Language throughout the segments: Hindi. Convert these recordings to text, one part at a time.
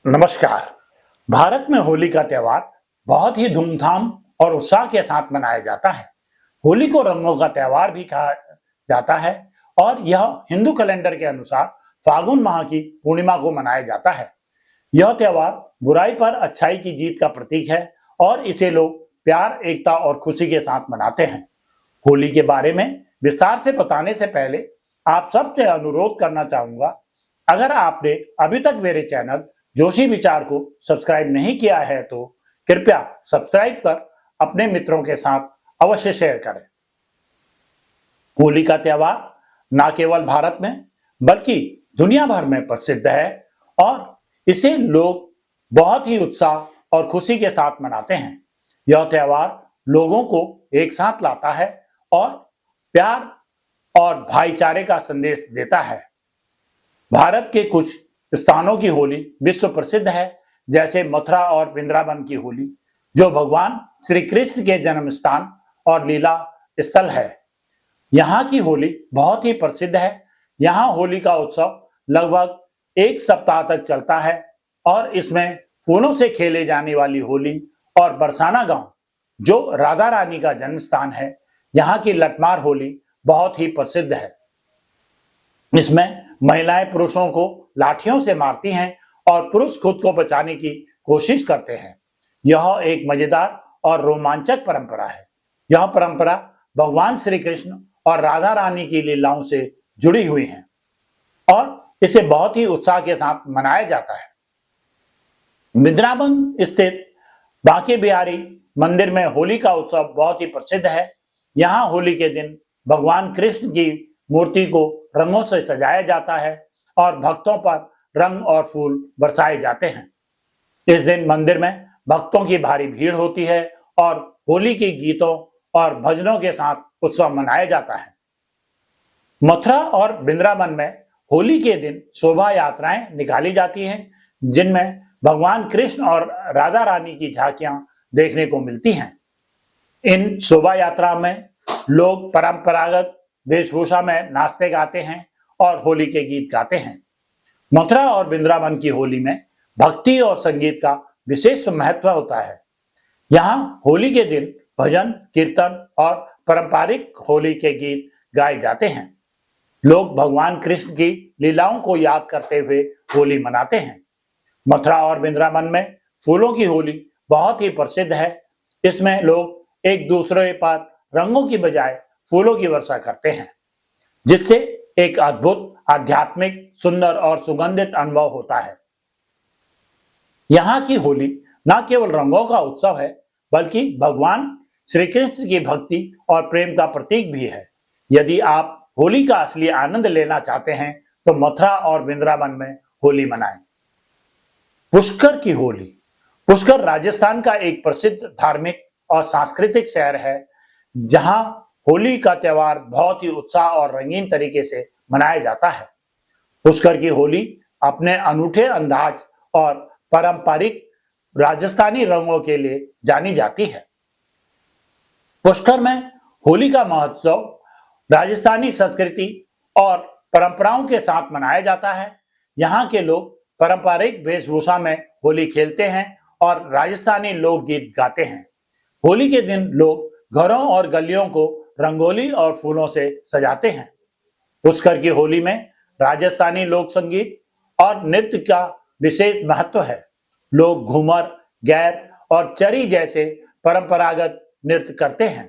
नमस्कार। भारत में होली का त्यौहार बहुत ही धूमधाम और उत्साह के साथ मनाया जाता है। होली को रंगों का त्यौहार भी कहा जाता है और यह हिंदू कैलेंडर के अनुसार फागुन माह की पूर्णिमा को मनाया जाता है। यह त्यौहार बुराई पर अच्छाई की जीत का प्रतीक है और इसे लोग प्यार, एकता और खुशी के साथ मनाते हैं। होली के बारे में विस्तार से बताने से पहले आप सबसे अनुरोध करना चाहूंगा, अगर आपने अभी तक मेरे चैनल जोशी विचार को सब्सक्राइब नहीं किया है तो कृपया सब्सक्राइब कर अपने मित्रों के साथ अवश्य शेयर करें। होली का त्यौहार न केवल भारत में बल्कि दुनिया भर में प्रसिद्ध है और इसे लोग बहुत ही उत्साह और खुशी के साथ मनाते हैं। यह त्यौहार लोगों को एक साथ लाता है और प्यार और भाईचारे का संदेश देता है। भारत के कुछ स्थानों की होली विश्व प्रसिद्ध है, जैसे मथुरा और वृंदावन की होली, जो भगवान श्री कृष्ण के जन्म स्थान और लीला स्थल है। यहाँ की होली बहुत ही प्रसिद्ध है। यहाँ होली का उत्सव लगभग एक सप्ताह तक चलता है और इसमें फूलों से खेले जाने वाली होली और बरसाना गांव, जो राधा रानी का जन्म स्थान है, यहाँ की लठमार होली बहुत ही प्रसिद्ध है। इसमें महिलाएं पुरुषों को लाठियों से मारती हैं और पुरुष खुद को बचाने की कोशिश करते हैं। यह एक मजेदार और रोमांचक परंपरा है। यह परंपरा भगवान श्री कृष्ण और राधा रानी की लीलाओं से जुड़ी हुई है और इसे बहुत ही उत्साह के साथ मनाया जाता है। वृंदावन स्थित बांके बिहारी मंदिर में होली का उत्सव बहुत ही प्रसिद्ध है। यहाँ होली के दिन भगवान कृष्ण की मूर्ति को रंगों से सजाया जाता है और भक्तों पर रंग और फूल बरसाए जाते हैं। इस दिन मंदिर में भक्तों की भारी भीड़ होती है और होली के गीतों और भजनों के साथ उत्सव मनाया जाता है। मथुरा और वृंदावन में होली के दिन शोभा यात्राएं निकाली जाती हैं, जिनमें भगवान कृष्ण और राधा रानी की झांकियां देखने को मिलती हैं। इन शोभा यात्रा में लोग परंपरागत वेशभूषा में नाचते गाते हैं और होली के गीत गाते हैं। मथुरा और वृंदावन की होली में भक्ति और संगीत का विशेष महत्व होता है। यहाँ होली के दिन भजन, कीर्तन और पारंपरिक होली के गीत गाए जाते हैं। लोग भगवान कृष्ण की लीलाओं को याद करते हुए होली मनाते हैं। मथुरा और वृंदावन में फूलों की होली बहुत ही प्रसिद्ध है। इसमें लोग एक दूसरे पर रंगों की बजाय फूलों की वर्षा करते हैं, जिससे एक अद्भुत, आध्यात्मिक, सुंदर और सुगंधित अनुभव होता है। यहाँ की होली न केवल रंगों का उत्सव है बल्कि भगवान श्री कृष्ण की भक्ति और प्रेम का प्रतीक भी है। यदि आप होली का असली आनंद लेना चाहते हैं तो मथुरा और वृंदावन में होली मनाएं। पुष्कर की होली। पुष्कर राजस्थान का एक प्रसिद्ध धार्मिक और सांस्कृतिक शहर है, जहां होली का त्यौहार बहुत ही उत्साह और रंगीन तरीके से मनाया जाता है। पुष्कर की होली अपने अनूठे अंदाज और पारंपरिक राजस्थानी रंगों के लिए जानी जाती है। पुष्कर में होली का महोत्सव राजस्थानी संस्कृति और परंपराओं के साथ मनाया जाता है। यहाँ के लोग पारंपरिक वेशभूषा में होली खेलते हैं और राजस्थानी लोकगीत गाते हैं। होली के दिन लोग घरों और गलियों को रंगोली और फूलों से सजाते हैं। पुष्कर की होली में राजस्थानी लोक संगीत और नृत्य का विशेष महत्व है। लोग घूमर, गैर और चरी जैसे परंपरागत नृत्य करते हैं।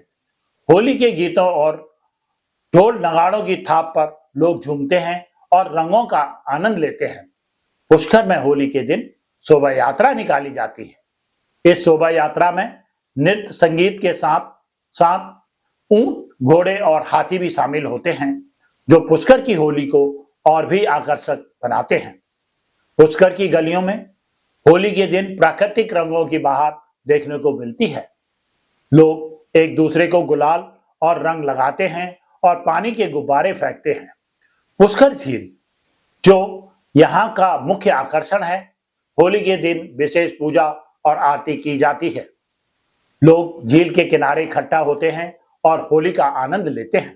होली के गीतों और ढोल नगाड़ों की थाप पर लोग झूमते हैं और रंगों का आनंद लेते हैं। पुष्कर में होली के दिन शोभा यात्रा निकाली जाती है। इस शोभा यात्रा में नृत्य, संगीत के साथ साथ ऊंट, घोड़े और हाथी भी शामिल होते हैं, जो पुष्कर की होली को और भी आकर्षक बनाते हैं। पुष्कर की गलियों में होली के दिन प्राकृतिक रंगों की बहार देखने को मिलती है। लोग एक दूसरे को गुलाल और रंग लगाते हैं और पानी के गुब्बारे फेंकते हैं। पुष्कर झील, जो यहाँ का मुख्य आकर्षण है, होली के दिन विशेष पूजा और आरती की जाती है। लोग झील के किनारे इकट्ठा होते हैं और होली का आनंद लेते हैं।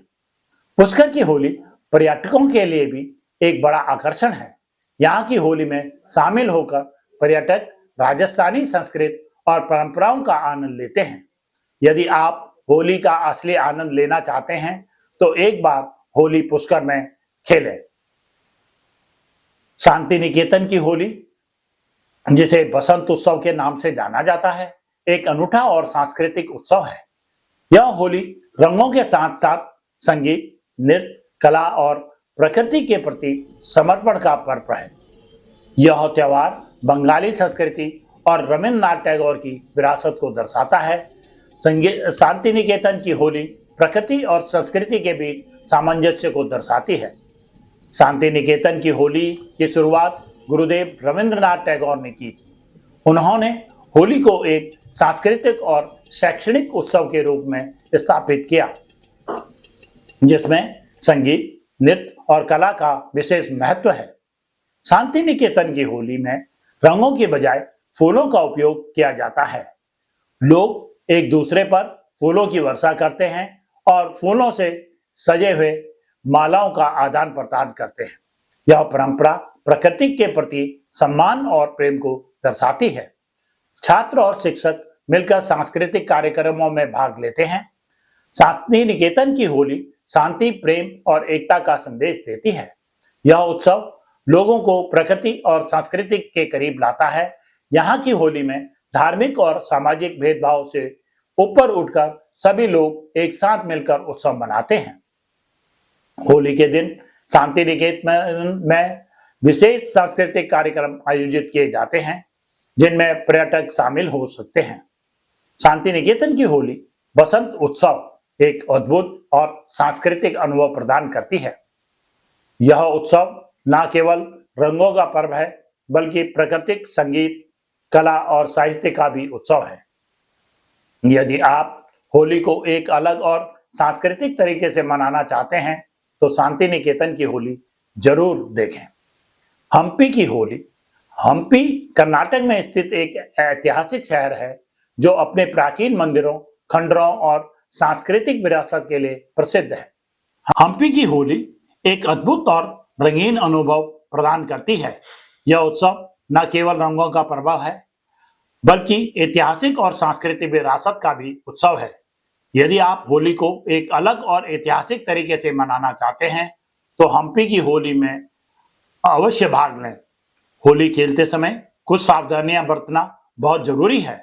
पुष्कर की होली पर्यटकों के लिए भी एक बड़ा आकर्षण है। यहाँ की होली में शामिल होकर पर्यटक राजस्थानी संस्कृति और परंपराओं का आनंद लेते हैं। यदि आप होली का असली आनंद लेना चाहते हैं तो एक बार होली पुष्कर में खेलें। शांति निकेतन की होली, जिसे बसंत उत्सव के नाम से जाना जाता है, एक अनूठा और सांस्कृतिक उत्सव है। यह होली रंगों के साथ साथ संगीत, नृत्य, कला और प्रकृति के प्रति समर्पण का पर्व है। यह त्योहार बंगाली संस्कृति और रविन्द्रनाथ टैगोर की विरासत को दर्शाता है। शांति निकेतन की होली प्रकृति और संस्कृति के बीच सामंजस्य को दर्शाती है। शांति निकेतन की होली की शुरुआत गुरुदेव रविन्द्रनाथ टैगोर ने की थी। उन्होंने होली को एक सांस्कृतिक और शैक्षणिक उत्सव के रूप में स्थापित किया, जिसमें संगीत, नृत्य और कला का विशेष महत्व है। शांति निकेतन की होली में रंगों के बजाय फूलों का उपयोग किया जाता है। लोग एक दूसरे पर फूलों की वर्षा करते हैं और फूलों से सजे हुए मालाओं का आदान प्रदान करते हैं। यह परंपरा प्रकृति के प्रति सम्मान और प्रेम को दर्शाती है। छात्र और शिक्षक मिलकर सांस्कृतिक कार्यक्रमों में भाग लेते हैं। शांति निकेतन की होली शांति, प्रेम और एकता का संदेश देती है। यह उत्सव लोगों को प्रकृति और संस्कृति के करीब लाता है। यहाँ की होली में धार्मिक और सामाजिक भेदभाव से ऊपर उठकर सभी लोग एक साथ मिलकर उत्सव मनाते हैं। होली के दिन शांति निकेतन में विशेष सांस्कृतिक कार्यक्रम आयोजित किए जाते हैं, जिनमें पर्यटक शामिल हो सकते हैं। शांति निकेतन की होली बसंत उत्सव एक अद्भुत और सांस्कृतिक अनुभव प्रदान करती है। यह उत्सव न केवल रंगों का पर्व है, बल्कि प्राकृतिक, संगीत, कला और साहित्य का भी उत्सव है। यदि आप होली को एक अलग और सांस्कृतिक तरीके से मनाना चाहते हैं तो शांति निकेतन की होली जरूर देखें। हम्पी की होली। हम्पी कर्नाटक में स्थित एक ऐतिहासिक शहर है जो अपने प्राचीन मंदिरों, खंडरों और सांस्कृतिक विरासत के लिए प्रसिद्ध है। हम्पी की होली एक अद्भुत और रंगीन अनुभव प्रदान करती है। यह उत्सव न केवल रंगों का पर्व है, बल्कि ऐतिहासिक और सांस्कृतिक विरासत का भी उत्सव है। यदि आप होली को एक अलग और ऐतिहासिक तरीके से मनाना चाहते हैं तो हम्पी की होली में अवश्य भाग लें। होली खेलते समय कुछ सावधानियां बरतना बहुत जरूरी है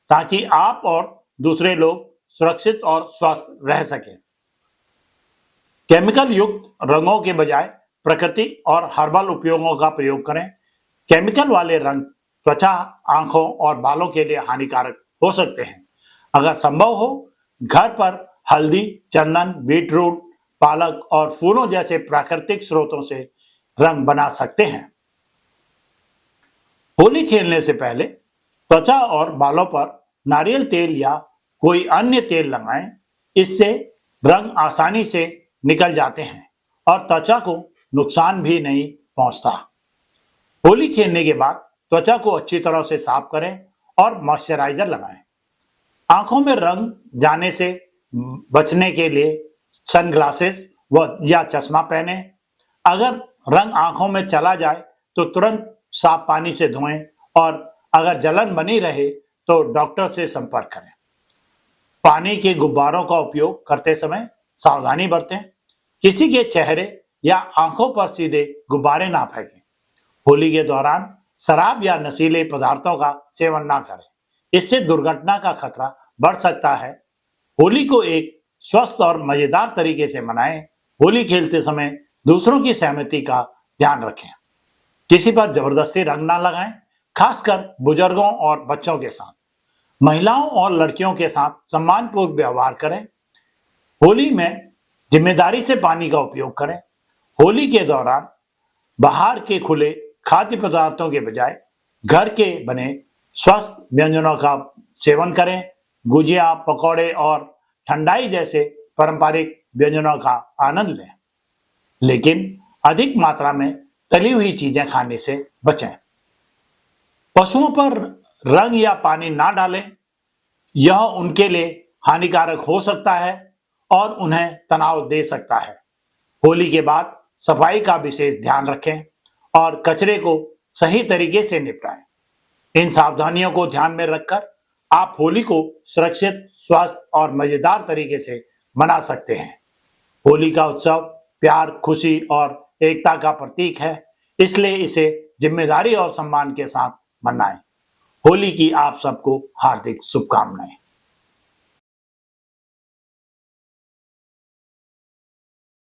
ताकि आप और दूसरे लोग सुरक्षित और स्वस्थ रह सकें। केमिकल युक्त रंगों के बजाय प्रकृति और हर्बल उपयोगों का प्रयोग करें। केमिकल वाले रंग त्वचा, आंखों और बालों के लिए हानिकारक हो सकते हैं। अगर संभव हो, घर पर हल्दी, चंदन, बीटरूट, पालक और फूलों जैसे प्राकृतिक स्रोतों से रंग बना सकते हैं। होली खेलने से पहले त्वचा और बालों पर नारियल तेल या कोई अन्य तेल लगाएं। इससे रंग आसानी से निकल जाते हैं और त्वचा को नुकसान भी नहीं पहुंचता। होली खेलने के बाद त्वचा को अच्छी तरह से साफ करें और मॉइस्चराइजर लगाएं। आंखों में रंग जाने से बचने के लिए सनग्लासेस या चश्मा पहने। अगर रंग आंखों में चला जाए तो तुरंत साफ पानी से धोएं और अगर जलन बनी रहे तो डॉक्टर से संपर्क करें। पानी के गुब्बारों का उपयोग करते समय सावधानी बरतें। किसी के चेहरे या आंखों पर सीधे गुब्बारे ना फेंकें। होली के दौरान शराब या नशीले पदार्थों का सेवन ना करें, इससे दुर्घटना का खतरा बढ़ सकता है। होली को एक स्वस्थ और मजेदार तरीके से मनाएं। होली खेलते समय दूसरों की सहमति का ध्यान रखें। किसी पर जबरदस्ती रंग ना लगाएं, खासकर बुजुर्गों और बच्चों के साथ। महिलाओं और लड़कियों के साथ सम्मानपूर्वक व्यवहार करें। होली में जिम्मेदारी से पानी का उपयोग करें। होली के दौरान बाहर के खुले खाद्य पदार्थों के बजाय घर के बने स्वस्थ व्यंजनों का सेवन करें। गुजिया, पकौड़े और ठंडाई जैसे पारंपरिक व्यंजनों का आनंद लें, लेकिन अधिक मात्रा में तली हुई चीजें खाने से बचें। पशुओं पर रंग या पानी ना डालें, यह उनके लिए हानिकारक हो सकता है और उन्हें तनाव दे सकता है। होली के बाद सफाई का विशेष ध्यान रखें और कचरे को सही तरीके से निपटाएं। इन सावधानियों को ध्यान में रखकर आप होली को सुरक्षित, स्वस्थ और मजेदार तरीके से मना सकते हैं। होली का उत्सव प्यार, खुशी और एकता का प्रतीक है, इसलिए इसे जिम्मेदारी और सम्मान के साथ मनाएं। होली की आप सबको हार्दिक शुभकामनाएं।